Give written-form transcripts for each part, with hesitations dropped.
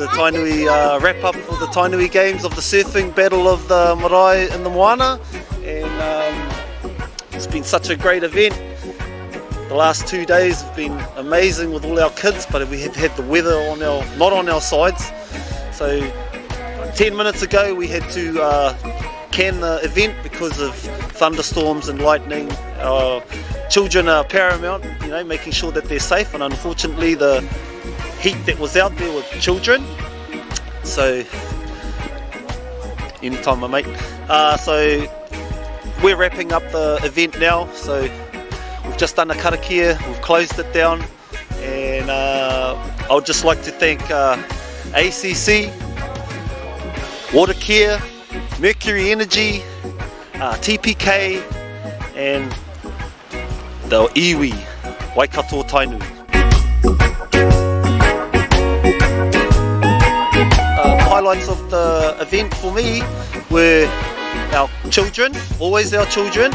the Tainui wrap up for the Tainui games of the surfing battle of the marae in the Moana, and it's been such a great event. The last 2 days have been amazing with all our kids, but we have had the weather not on our sides. So 10 minutes ago we had to can the event because of thunderstorms and lightning. Our children are paramount, making sure that they're safe, and unfortunately the heat that was out there with children. So anytime, my mate. So we're wrapping up the event now. So we've just done a karakia, we've closed it down, and I would just like to thank ACC, Water Care, Mercury Energy, TPK, and the iwi, Waikato Tainui. Highlights of the event for me were our children, always our children,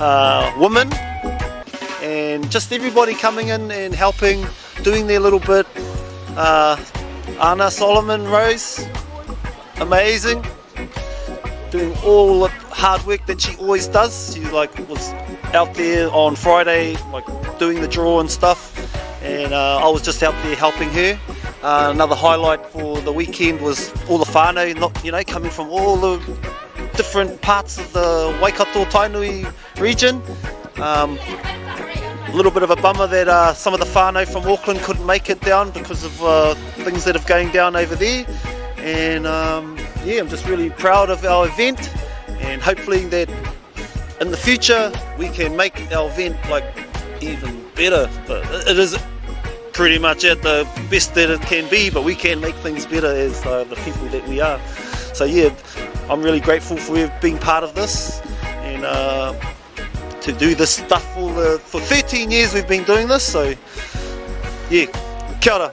our women, and just everybody coming in and helping, doing their little bit. Anna Solomon Rose, amazing, doing all the hard work that she always does. She was out there on Friday doing the draw and stuff, and I was just out there helping her. Another highlight for the weekend was all the whānau, coming from all the different parts of the Waikato Tainui region. A little bit of a bummer that some of the whānau from Auckland couldn't make it down because of things that are going down over there. And I'm just really proud of our event, and hopefully that in the future we can make our event even better. But it is pretty much at the best that it can be, but we can make things better as the people that we are. So I'm really grateful for being part of this, and to do this stuff for 13 years we've been doing this. So kia ora.